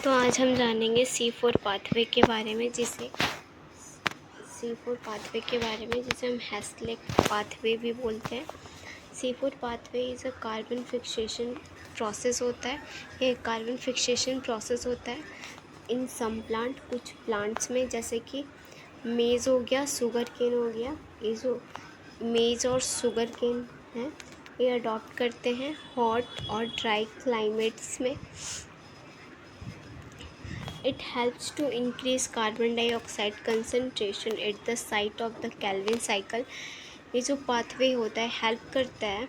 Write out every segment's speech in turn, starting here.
तो आज हम जानेंगे C4 पाथवे के बारे में, जिसे हम हैस्लेक पाथवे भी बोलते हैं। C4 pathway is a carbon fixation process होता है। ये कार्बन फिक्सेशन प्रोसेस होता है इन सम प्लांट, कुछ प्लांट्स में, जैसे कि मेज़ हो गया, शुगर केन हो गया। ये जो मेज़ और शुगर केन है, ये अडॉप्ट करते हैं हॉट और ड्राई क्लाइमेट्स में। It helps to increase carbon dioxide concentration at the site of the Calvin cycle। ये जो पाथवे होता है हेल्प करता है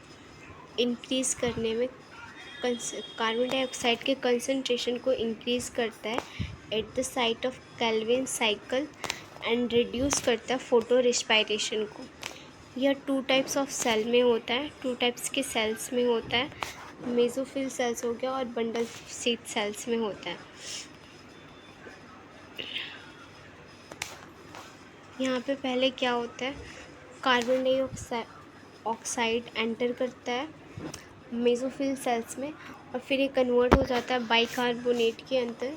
इंक्रीज़ करने में, कार्बन डाइऑक्साइड के कंसनट्रेशन को इंक्रीज़ करता है at the site of Calvin cycle and reduce करता है फोटो रिस्पायरेशन को। यह 2 टाइप्स ऑफ सेल में होता है, 2 टाइप्स के सेल्स में होता है। मेसोफिल सेल्स हो गया और बंडल सीड सेल्स में होता है। यहाँ पे पहले क्या होता है, कार्बन डाइऑक्साइड एंटर करता है मेसोफिल सेल्स में और फिर ये कन्वर्ट हो जाता है बाइकार्बोनेट के अंदर,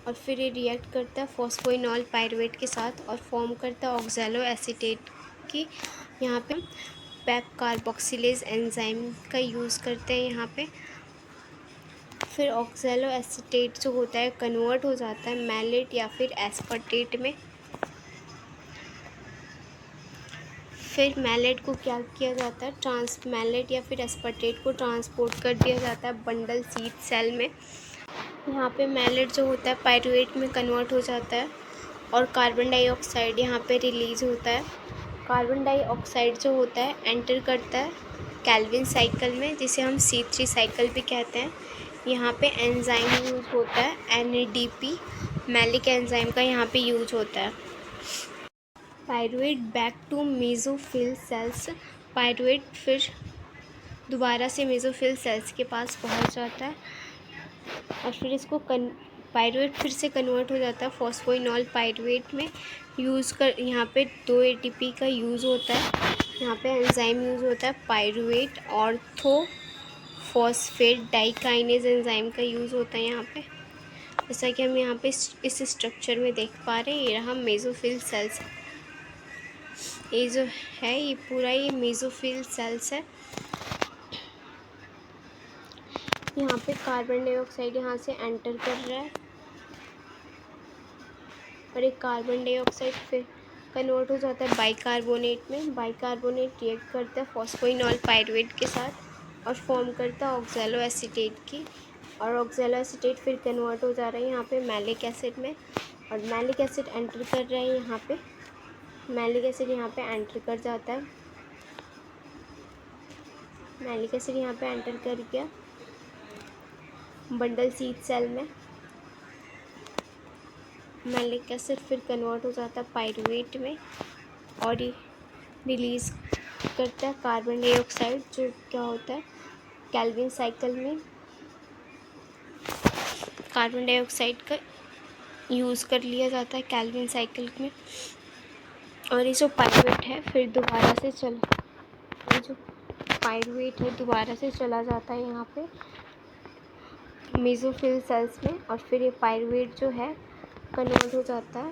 और फिर ये रिएक्ट करता है फॉस्फोइनॉल पायरुवेट के साथ और फॉर्म करता है ऑक्सैलो एसीटेट की। यहाँ पे पैप कार्बोक्सिलेज एंजाइम का यूज़ करते हैं यहाँ पे। फिर ऑक्सैलो एसीटेट जो होता है कन्वर्ट हो जाता है मैलेट या फिर एस्पर्टेट में। फिर मैलेट को क्या किया जाता है, मैलेट या फिर एस्पर्टेट को ट्रांसपोर्ट कर दिया जाता है बंडल सीड सेल में। यहाँ पे मैलेट जो होता है पायरुवेट में कन्वर्ट हो जाता है और कार्बन डाइऑक्साइड यहाँ पे रिलीज़ होता है। कार्बन डाइऑक्साइड जो होता है एंटर करता है कैल्विन साइकिल में, जिसे हम C3 साइकिल भी कहते हैं। यहाँ पे एंजाइम यूज होता है NADP मैलिक एंजाइम का यहाँ पे यूज होता है। Pyruvate back to mesophyll cells, pyruvate फिर दोबारा से मेसोफिल सेल्स के पास पहुंच जाता है और फिर इसको पायरुवेट फिर से कन्वर्ट हो जाता है फॉस्फोइनॉल पायरुवेट में। यहाँ पे 2 ATP का यूज़ होता है। यहाँ पे एंजाइम यूज़ होता है पायरुवेट ऑर्थो फॉस्फेट डाइकाइनेज एंजाइम का यूज़ होता है यहाँ पे, जैसा कि हम यहाँ पे इस स्ट्रक्चर में देख पा रहे हैं। ये रहा मेसोफिल सेल्स, ये जो है ये पूरा ये मेसोफिल सेल्स है। यहाँ पे कार्बन डाइऑक्साइड यहाँ से एंटर कर रहा है और एक कार्बन डाइऑक्साइड फिर कन्वर्ट हो जाता है बाइकार्बोनेट में। बाइकार्बोनेट रिएक्ट करता है फॉस्फोइनॉल पायरुवेट के साथ और फॉर्म करता है ऑक्सैलो एसीटेट की, और ऑक्सैलो एसीटेट फिर कन्वर्ट हो जा रहा है यहाँ पे मैलिक एसिड में, और मैलिक एसिड एंटर कर रहा है यहाँ पे। मैलिक एसिड यहाँ पे एंटर कर जाता है, मैलिक एसिड यहाँ पे एंटर कर गया बंडल सीड सेल में। मैलिक एसिड फिर कन्वर्ट हो जाता है पायरुवेट में और रिलीज़ करता है कार्बन डाइऑक्साइड, जो क्या होता है कैल्विन साइकिल में कार्बन डाइऑक्साइड का यूज़ कर लिया जाता है कैल्विन साइकिल में। और ये जो पायरुवेट है फिर दोबारा से चला जाता है यहाँ पे मेसोफिल सेल्स में, और फिर ये पायरुवेट जो है कन्वर्ट हो जाता है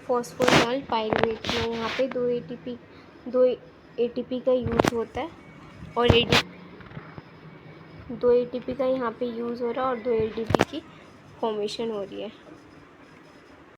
फॉस्फोइनॉल पायरुवेट में। यहाँ पे 2 ATP का यूज़ होता है और 2 ATP का यहाँ पे यूज़ हो रहा है और 2 ATP की फॉर्मेशन हो रही है।